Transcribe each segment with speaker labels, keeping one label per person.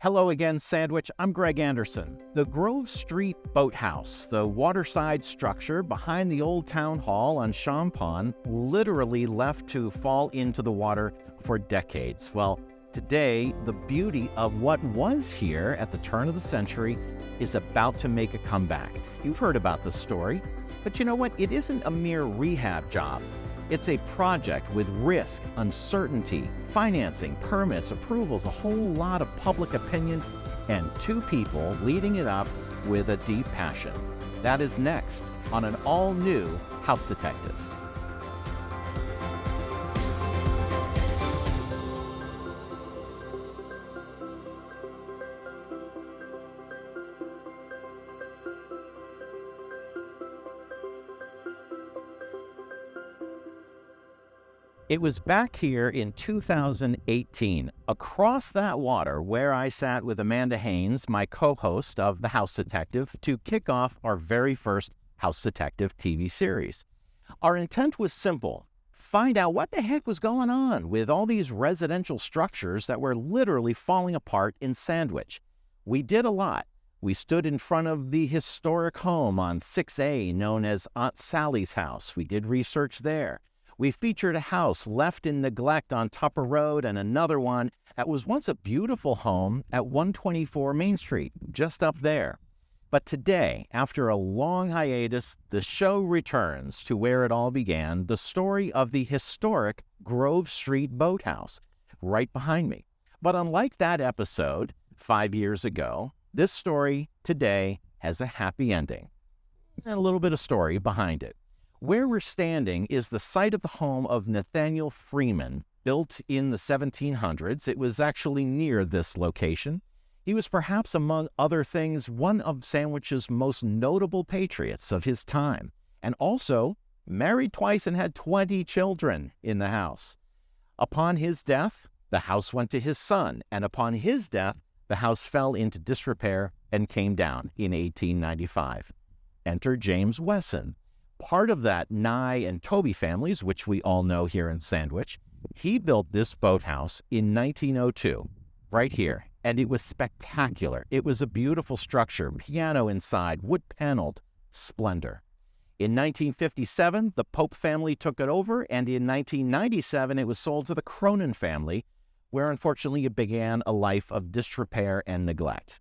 Speaker 1: Hello again, Sandwich. I'm Greg Anderson. The Grove Street Boathouse, the waterside structure behind the old town hall on Shawme Pond, literally left to fall into the water for decades. Well, today, the beauty of what was here at the turn of the century is about to make a comeback. You've heard about this story, but you know what? It isn't a mere rehab job. It's a project with risk, uncertainty, financing, permits, approvals, a whole lot of public opinion, and two people leading it up with a deep passion. That is next on an all-new House Detectives. It was back here in 2018, across that water, where I sat with Amanda Haynes, my co-host of The House Detective, to kick off our very first House Detective TV series. Our intent was simple: find out what the heck was going on with all these residential structures that were literally falling apart in Sandwich. We did a lot. We stood in front of the historic home on 6A known as Aunt Sally's house. We did research there. We featured a house left in neglect on Tupper Road and another one that was once a beautiful home at 124 Main Street, just up there. But today, after a long hiatus, the show returns to where it all began, the story of the historic Grove Street Boathouse, right behind me. But unlike that episode 5 years ago, this story today has a happy ending and a little bit of story behind it. Where we're standing is the site of the home of Nathaniel Freeman, built in the 1700s. It was actually near this location. He was perhaps, among other things, one of Sandwich's most notable patriots of his time, and also married twice and had 20 children in the house. Upon his death, the house went to his son, and upon his death, the house fell into disrepair and came down in 1895. Enter James Wesson. Part of that Nye and Toby families, which we all know here in Sandwich. He built this boathouse in 1902, right here, and it was spectacular. It was a beautiful structure, piano inside, wood-paneled splendor. In 1957, the Pope family took it over, and in 1997, it was sold to the Cronin family, where unfortunately it began a life of disrepair and neglect.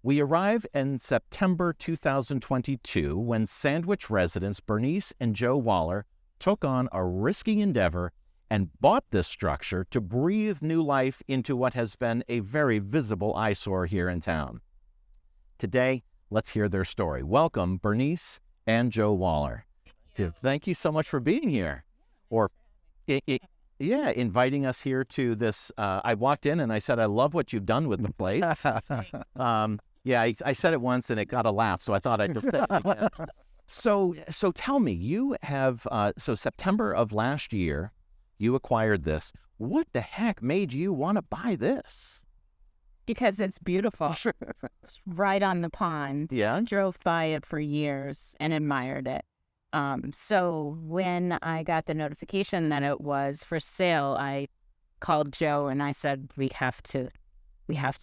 Speaker 1: We arrive in September 2022 when Sandwich residents Bernice and Joe Wahler took on a risky endeavor and bought this structure to breathe new life into what has been a very visible eyesore here in town. Today, let's hear their story. Welcome, Bernice and Joe Wahler. Thank you so much for being here. Inviting us here to this. I walked in and I said, I love what you've done with the place. I said it once and it got a laugh, so I thought I'd just say it again. So tell me, you have, September of last year, you acquired this. What the heck made you want to buy this?
Speaker 2: Because it's beautiful. It's right on the pond.
Speaker 1: Yeah.
Speaker 2: Drove by it for years and admired it. So when I got the notification that it was for sale, I called Joe and I said, we have to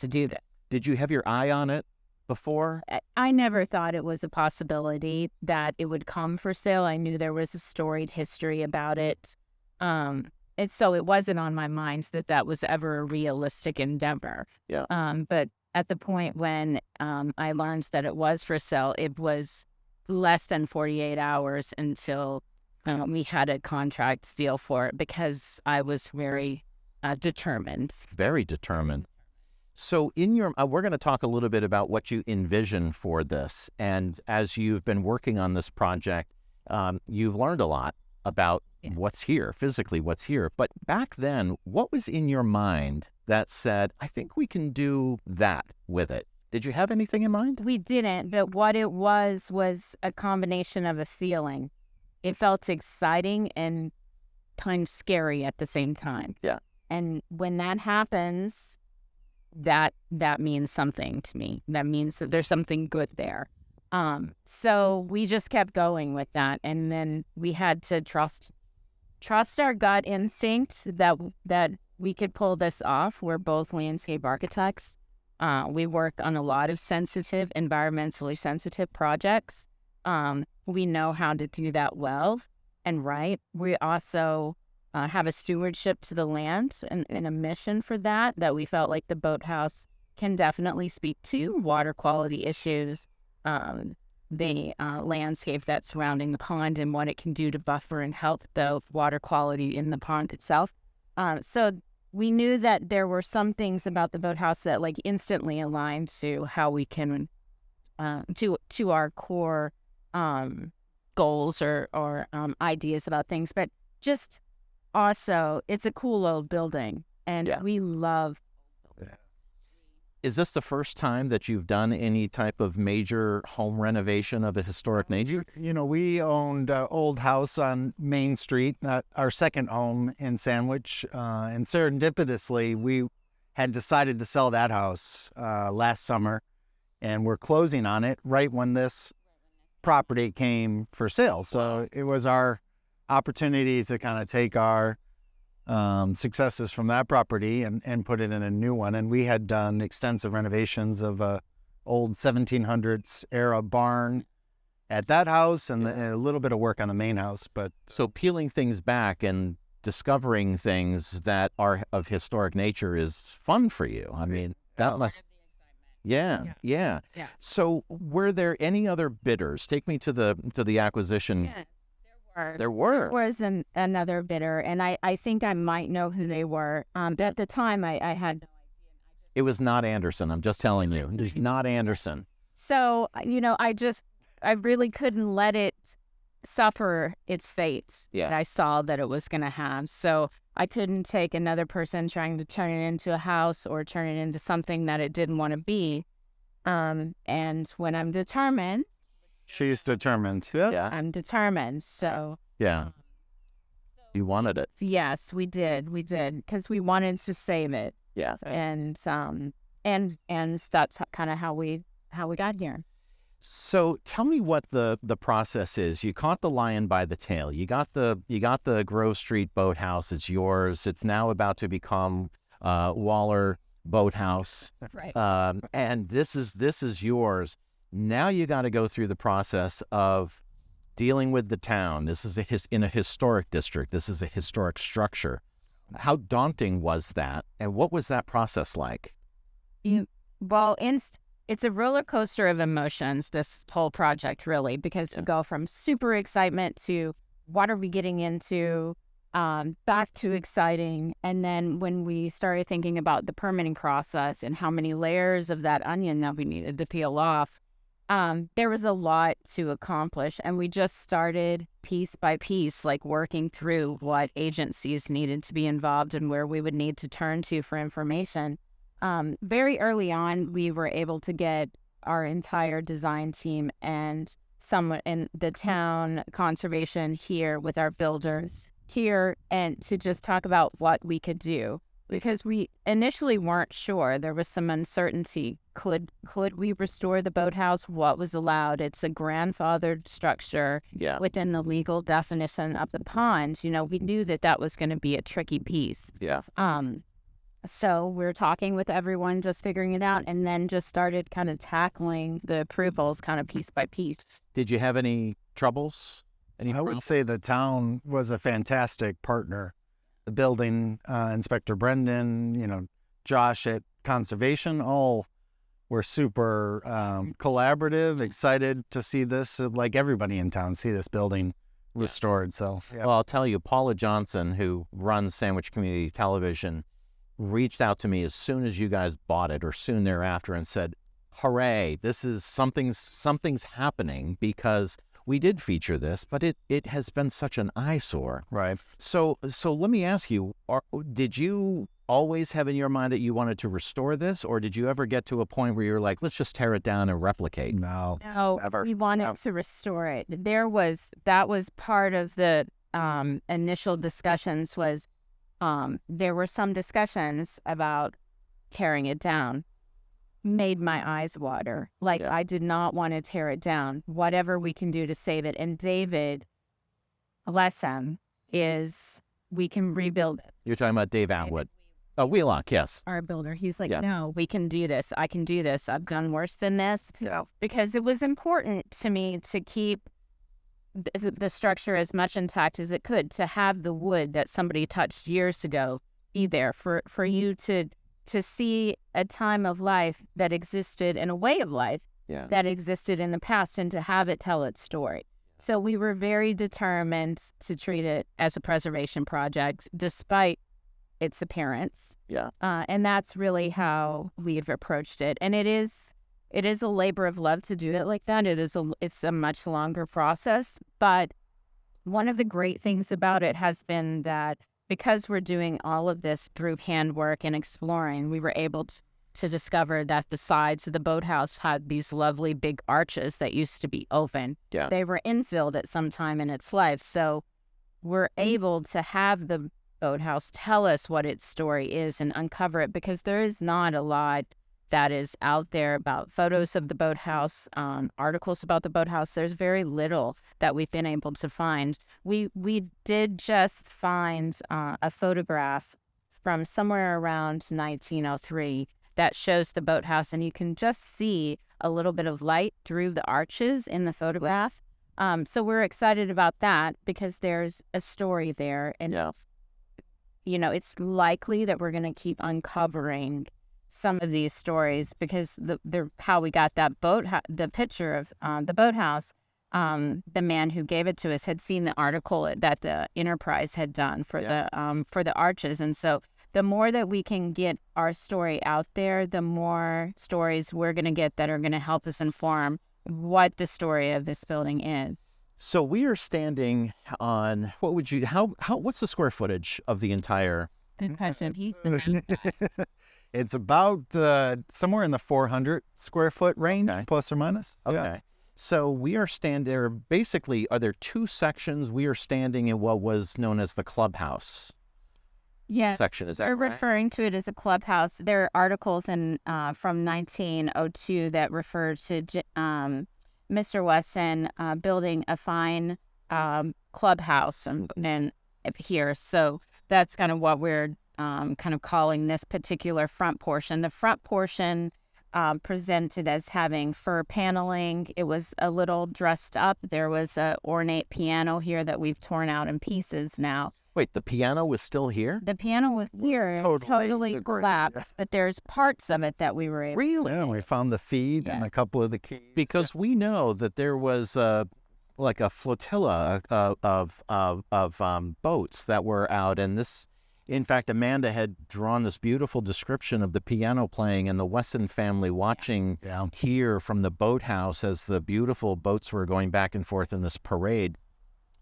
Speaker 2: do this.
Speaker 1: Did you have your eye on it before?
Speaker 2: I never thought it was a possibility that it would come for sale. I knew there was a storied history about it. And so it wasn't on my mind that was ever a realistic endeavor.
Speaker 1: Yeah.
Speaker 2: But at the point when I learned that it was for sale, it was less than 48 hours until we had a contract deal for it because I was very determined. Very determined.
Speaker 1: So we're going to talk a little bit about what you envision for this. And as you've been working on this project, you've learned a lot about what's here, physically what's here. But back then, what was in your mind that said, I think we can do that with it? Did you have anything in mind?
Speaker 2: We didn't, but what it was a combination of a feeling. It felt exciting and kind of scary at the same time.
Speaker 1: Yeah.
Speaker 2: And when that happens, that means something to me. That means that there's something good there. So we just kept going with that, and then we had to trust our gut instinct that we could pull this off. We're both landscape architects. We worked on a lot of environmentally sensitive projects. We know how to do that well and right. We also have a stewardship to the land and a mission for that we felt like the boathouse can definitely speak to. Water quality issues, the landscape that's surrounding the pond and what it can do to buffer and help the water quality in the pond itself. So we knew that there were some things about the boathouse that like instantly aligned to how we can, to our core goals or ideas about things. But just also, it's a cool old building, and we love.
Speaker 1: Is this the first time that you've done any type of major home renovation of a historic nature?
Speaker 3: You know, we owned an old house on Main Street, our second home in Sandwich. And serendipitously, we had decided to sell that house last summer. And we're closing on it right when this property came for sale. So it was our opportunity to kind of take our successes from that property and put it in a new one. And we had done extensive renovations of a old 1700s era barn at that house and a little bit of work on the main house. But
Speaker 1: so peeling things back and discovering things that are of historic nature is fun for you. I mean, that must. Yeah. So were there any other bidders? Take me to the acquisition.
Speaker 2: Yeah.
Speaker 1: There were.
Speaker 2: There was another bidder, and I think I might know who they were. But at the time, I had no idea.
Speaker 1: It was not Anderson. I'm just telling you. It was not Anderson.
Speaker 2: So, you know, I really couldn't let it suffer its fate that I saw that it was going to have. So I couldn't take another person trying to turn it into a house or turn it into something that it didn't want to be. And when I'm determined,
Speaker 3: she's determined.
Speaker 1: Yeah.
Speaker 2: I'm determined. So.
Speaker 1: Yeah. You wanted it.
Speaker 2: Yes, we did. We did because we wanted to save it.
Speaker 1: Yeah.
Speaker 2: And that's kind of how we got here.
Speaker 1: So tell me what the process is. You caught the lion by the tail. You got the Grove Street Boathouse. It's yours. It's now about to become Wahler Boathouse.
Speaker 2: Right.
Speaker 1: And this is yours. Now you got to go through the process of dealing with the town. This is in a historic district. This is a historic structure. How daunting was that, and what was that process like?
Speaker 2: It's a roller coaster of emotions, this whole project, really, because you go from super excitement to what are we getting into, back to exciting. And then when we started thinking about the permitting process and how many layers of that onion that we needed to peel off, there was a lot to accomplish. And we just started piece by piece, like working through what agencies needed to be involved and where we would need to turn to for information. Very early on, we were able to get our entire design team and someone in the town conservation here with our builders here and to just talk about what we could do, because we initially weren't sure. There was some uncertainty. Could we restore the boathouse? What was allowed? It's a grandfathered structure within the legal definition of the pond. You know, we knew that was going to be a tricky piece.
Speaker 1: Yeah.
Speaker 2: So we're talking with everyone, just figuring it out, and then just started kind of tackling the approvals kind of piece by piece.
Speaker 1: Did you have any troubles?
Speaker 3: I would say the town was a fantastic partner. The building inspector Brendan, Josh at conservation, all were super collaborative, excited to see this, like everybody in town, see this building restored. So,
Speaker 1: Well, I'll tell you, Paula Johnson, who runs Sandwich Community Television, reached out to me as soon as you guys bought it or soon thereafter and said, hooray, this is something's happening, because we did feature this, but it has been such an eyesore.
Speaker 3: Right.
Speaker 1: So let me ask you, did you always have in your mind that you wanted to restore this, or did you ever get to a point where you're like, let's just tear it down and replicate?
Speaker 2: No, we wanted to restore it. That was part of the initial discussions was, there were some discussions about tearing it down. Made my eyes water. I did not want to tear it down. Whatever we can do to save it. And David, bless him, is we can rebuild it.
Speaker 1: You're talking about Dave Atwood. Oh, Wheelock, yes.
Speaker 2: our builder. He's like,
Speaker 1: Yeah.
Speaker 2: no, we can do this. I can do this. I've done worse than this.
Speaker 1: Yeah.
Speaker 2: Because it was important to me to keep the structure as much intact as it could, to have the wood that somebody touched years ago be there for you to see a time of life that existed, and a way of life
Speaker 1: Yeah.
Speaker 2: that existed in the past, and to have it tell its story. So we were very determined to treat it as a preservation project, despite its appearance.
Speaker 1: Yeah.
Speaker 2: And that's really how we've approached it. And it is a labor of love to do it like that. It's a much longer process. But one of the great things about it has been that because we're doing all of this through handwork and exploring, we were able to discover that the sides of the boathouse had these lovely big arches that used to be open.
Speaker 1: Yeah.
Speaker 2: They were infilled at some time in its life. So we're able to have the boathouse tell us what its story is and uncover it, because there is not a lot that is out there about photos of the boathouse, articles about the boathouse. There's very little that we've been able to find. We did just find a photograph from somewhere around 1903 that shows the boathouse, and you can just see a little bit of light through the arches in the photograph. So we're excited about that, because there's a story there, and
Speaker 1: Yeah.
Speaker 2: it's likely that we're going to keep uncovering some of these stories, because the how we got that the picture of the boathouse, the man who gave it to us had seen the article that the Enterprise had done for the arches, and so the more that we can get our story out there, the more stories we're going to get that are going to help us inform what the story of this building is.
Speaker 1: So we are standing on, what's the square footage of the entire?
Speaker 3: It's about somewhere in the 400 square foot range,
Speaker 1: Okay.
Speaker 3: plus or minus.
Speaker 1: Okay.
Speaker 3: Yeah.
Speaker 1: So we are standing there, basically, are there two sections? We are standing in what was known as the clubhouse section, is that
Speaker 2: We're
Speaker 1: right?
Speaker 2: referring to it as a clubhouse. There are articles from 1902 that refer to Mr. Wesson building a fine clubhouse and here. So that's kind of what we're kind of calling this particular front portion. The front portion presented as having fir paneling. It was a little dressed up. There was an ornate piano here that we've torn out in pieces now.
Speaker 1: Wait, the piano was still here?
Speaker 2: The piano was here, totally
Speaker 3: degraded.
Speaker 2: collapsed, but there's parts of it that we were able.
Speaker 1: Really?
Speaker 3: Yeah, we found the feed and a couple of the keys.
Speaker 1: Because we know that there was like a flotilla of boats that were out, and this, in fact, Amanda had drawn this beautiful description of the piano playing and the Wesson family watching here from the boathouse as the beautiful boats were going back and forth in this parade.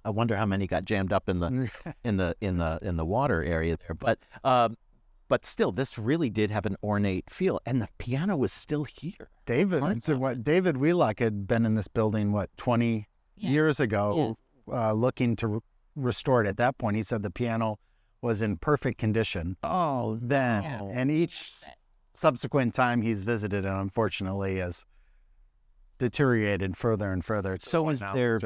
Speaker 1: I wonder how many got jammed up in the water area there, but still, this really did have an ornate feel, and the piano was still here.
Speaker 3: David Wheelock had been in this building 20 years ago, looking to restore it. At that point, he said the piano was in perfect condition.
Speaker 1: Oh, then.
Speaker 3: And each subsequent time he's visited, and unfortunately has deteriorated further and further.
Speaker 1: So is there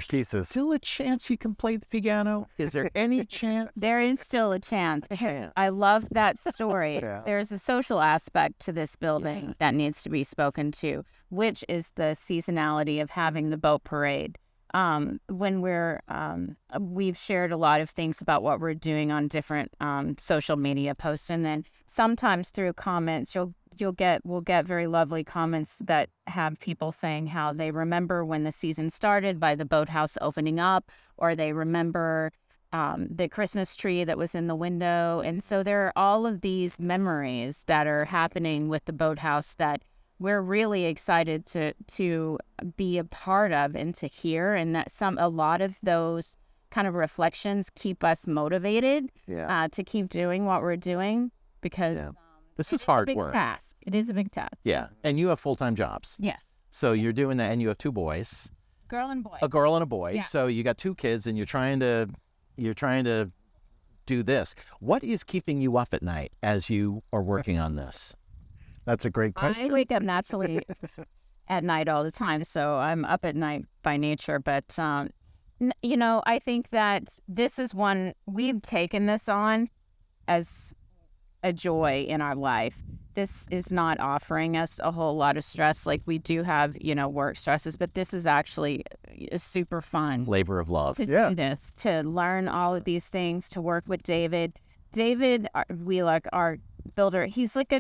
Speaker 3: pieces?
Speaker 1: Still a chance you can play the piano? Is there any chance?
Speaker 2: There is still a chance. I love that story.
Speaker 3: Yeah.
Speaker 2: There's a social aspect to this building that needs to be spoken to, which is the seasonality of having the boat parade. When we've shared a lot of things about what we're doing on different social media posts, and then sometimes through comments, we'll get very lovely comments that have people saying how they remember when the season started by the boathouse opening up, or they remember the Christmas tree that was in the window. And so there are all of these memories that are happening with the boathouse that we're really excited to be a part of and to hear, and that a lot of those kind of reflections keep us motivated to keep doing what we're doing, because
Speaker 1: this is hard work.
Speaker 2: Task. It is a big task.
Speaker 1: Yeah, and you have full-time jobs.
Speaker 2: Yes.
Speaker 1: So you're doing that, and you have two boys,
Speaker 2: Girl and boy.
Speaker 1: a girl and a boy.
Speaker 2: Yeah.
Speaker 1: So you got two kids, and you're trying to do this. What is keeping you up at night as you are working on this?
Speaker 3: That's a great question.
Speaker 2: I wake up naturally at night all the time, so I'm up at night by nature. But, I think that this is one, we've taken this on as a joy in our life. This is not offering us a whole lot of stress. Like we do have, work stresses, but this is actually super fun.
Speaker 1: Labor of love.
Speaker 2: To do this, to learn all of these things, to work with David. David Wheelock, our builder, he's like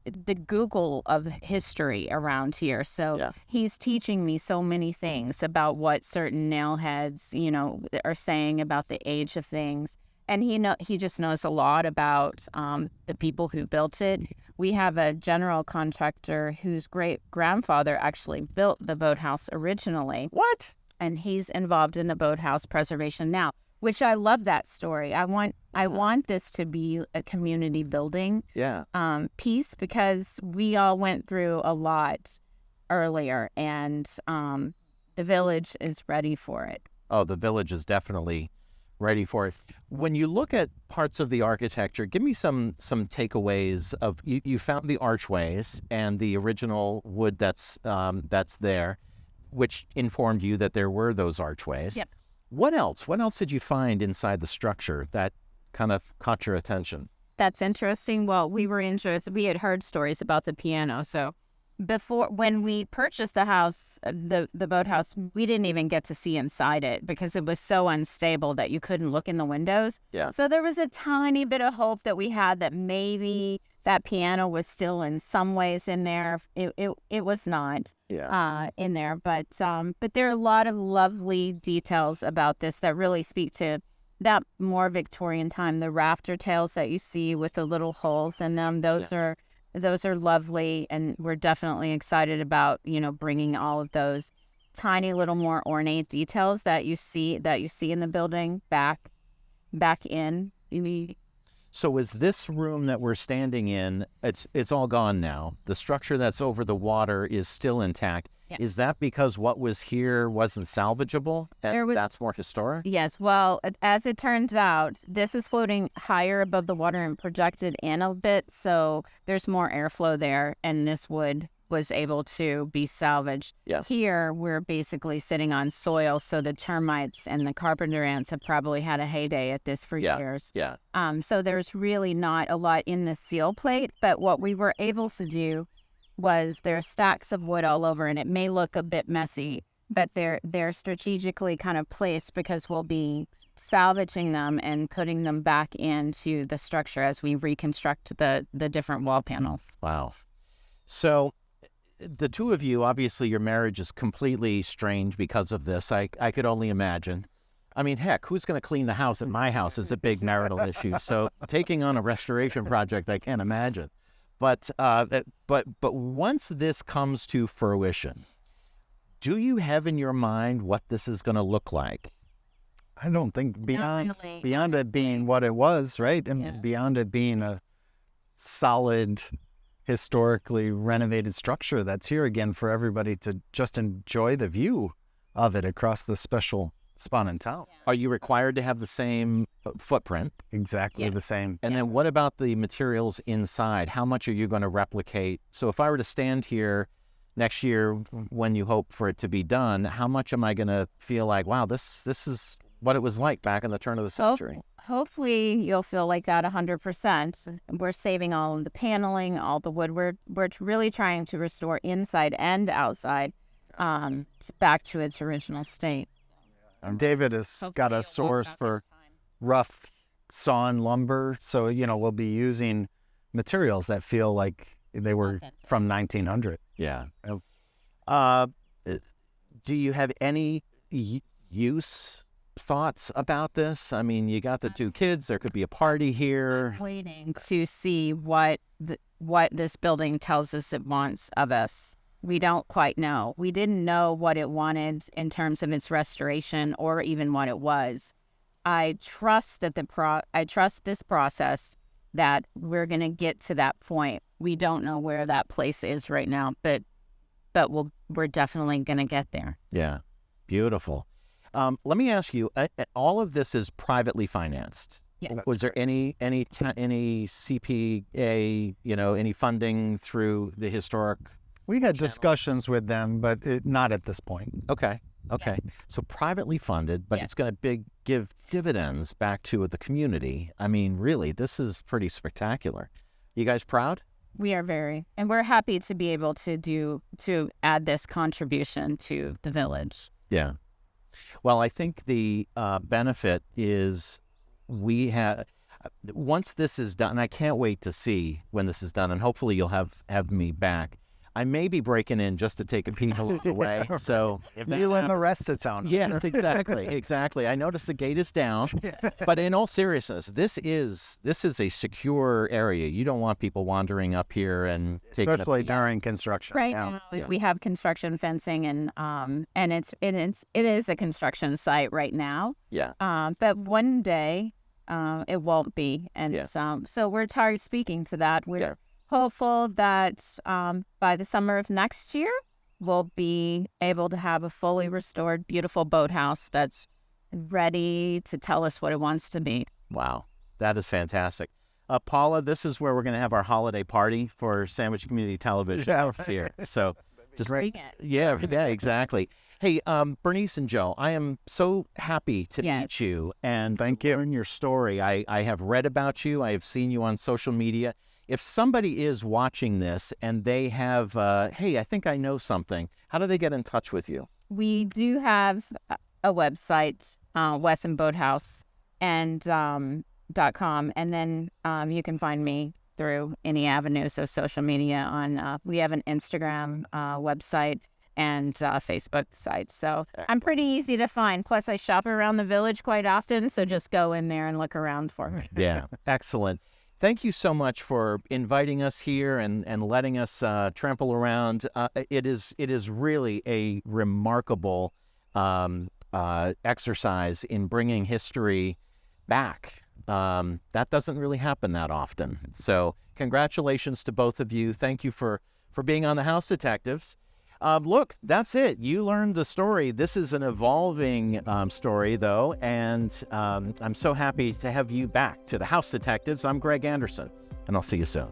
Speaker 2: the Google of history around here. So he's teaching me so many things about what certain nail heads, are saying about the age of things. And he just knows a lot about the people who built it. We have a general contractor whose great-grandfather actually built the boathouse originally.
Speaker 1: What?
Speaker 2: And he's involved in the boathouse preservation now, which I love that story. I want this to be a community building piece, because we all went through a lot earlier, and the village is ready for it.
Speaker 1: Oh, the village is definitely ready for it. When you look at parts of the architecture, give me some takeaways of you found the archways and the original wood that's there, which informed you that there were those archways.
Speaker 2: Yep.
Speaker 1: What else? What else did you find inside the structure that kind of caught your attention?
Speaker 2: That's interesting. Well, we were interested. We had heard stories about the piano. So when we purchased the house, the boathouse, we didn't even get to see inside it because it was so unstable that you couldn't look in the windows.
Speaker 1: Yeah.
Speaker 2: So there was a tiny bit of hope that we had that maybe that piano was still in some ways in there. It was not in there, but there are a lot of lovely details about this that really speak to that more Victorian time. The rafter tails that you see with the little holes in them, those are lovely, and we're definitely excited about bringing all of those tiny little more ornate details that you see in the building back in.
Speaker 1: So is this room that we're standing in, it's all gone now. The structure that's over the water is still intact.
Speaker 2: Yeah.
Speaker 1: Is that because what was here wasn't salvageable and that's more historic?
Speaker 2: Yes. Well, as it turns out, this is floating higher above the water and projected in a bit, so there's more airflow there, and this wood was able to be salvaged.
Speaker 1: Yeah.
Speaker 2: Here, we're basically sitting on soil, so the termites and the carpenter ants have probably had a heyday at this for years.
Speaker 1: Yeah.
Speaker 2: So there's really not a lot in the seal plate, but what we were able to do was there's stacks of wood all over, and it may look a bit messy, but they're strategically kind of placed because we'll be salvaging them and putting them back into the structure as we reconstruct the different wall panels.
Speaker 1: Wow. So the two of you, obviously your marriage is completely strained because of this. I could only imagine. I mean, heck, who's going to clean the house at my house is a big marital issue. So taking on a restoration project, I can't imagine. But once this comes to fruition, do you have in your mind what this is going to look like?
Speaker 3: I don't think beyond it being what it was, right? And beyond it being a solid, historically renovated structure that's here again for everybody to just enjoy the view of it across the special spot in town.
Speaker 1: Are you required to have the same footprint?
Speaker 3: Exactly the same.
Speaker 1: And then what about the materials inside? How much are you going to replicate? So if I were to stand here next year when you hope for it to be done, how much am I going to feel like, wow, this is what it was like back in the turn of the century?
Speaker 2: Hopefully you'll feel like that 100%. We're saving all of the paneling, all the wood. We're really trying to restore inside and outside back to its original state.
Speaker 3: David has got a source for rough sawn lumber, so we'll be using materials that feel like they were from 1900.
Speaker 1: Yeah. Do you have any use thoughts about this? I mean, you got the two kids. There could be a party here.
Speaker 2: I'm waiting to see what this building tells us it wants of us. We don't quite know. We didn't know what it wanted in terms of its restoration or even what it was. I trust that I trust this process that we're going to get to that point. We don't know where that place is right now, but we're definitely going to get there.
Speaker 1: Yeah. Beautiful. Let me ask you, all of this is privately financed.
Speaker 2: Yes.
Speaker 1: Was there any CPA, any funding through the historic?
Speaker 3: We had discussions with them, but not at this point.
Speaker 1: Okay. Okay. So privately funded, but
Speaker 2: Yes.
Speaker 1: it's going to give dividends back to the community. I mean, really, this is pretty spectacular. You guys proud?
Speaker 2: We are very, and we're happy to be able to add this contribution to the village.
Speaker 1: Yeah. Well, I think the benefit is we have, once this is done, and I can't wait to see when this is done, and hopefully you'll have me back. I may be breaking in just to take a peek along the way. So if that
Speaker 3: You and the rest of town.
Speaker 1: yes, exactly, exactly. I noticed the gate is down, but in all seriousness, this is a secure area. You don't want people wandering up here and taking
Speaker 3: Especially
Speaker 1: a peek.
Speaker 3: during construction.
Speaker 2: Right
Speaker 3: Yeah.
Speaker 2: now,
Speaker 1: Yeah.
Speaker 2: we have construction fencing, and it is a construction site right now.
Speaker 1: Yeah.
Speaker 2: But one day, it won't be, and
Speaker 1: Yeah.
Speaker 2: so we're speaking to that. We're
Speaker 1: Yeah.
Speaker 2: hopeful that by the summer of next year, we'll be able to have a fully restored, beautiful boathouse that's ready to tell us what it wants to be.
Speaker 1: Wow, that is fantastic. Paula, this is where we're going to have our holiday party for Sandwich Community Television
Speaker 3: Yeah.
Speaker 1: next year. So, just
Speaker 2: Bring it.
Speaker 1: yeah, exactly. Hey, Bernice and Joe, I am so happy to
Speaker 2: Yes.
Speaker 1: meet you and
Speaker 3: Thank you.
Speaker 1: learn your story. I have read about you. I have seen you on social media. If somebody is watching this and they have, hey, I think I know something, how do they get in touch with you?
Speaker 2: We do have a website, Wesson Boathouse and .com, and then you can find me through any avenues of social media. On we have an Instagram website and Facebook site, so I'm pretty easy to find. Plus, I shop around the village quite often, so just go in there and look around for me.
Speaker 1: Yeah, excellent. Thank you so much for inviting us here and letting us trample around. It is really a remarkable exercise in bringing history back. That doesn't really happen that often. So congratulations to both of you. Thank you for being on the House Detectives. Look, that's it. You learned the story. This is an evolving story, though, and I'm so happy to have you back to the House Detectives. I'm Greg Anderson, and I'll see you soon.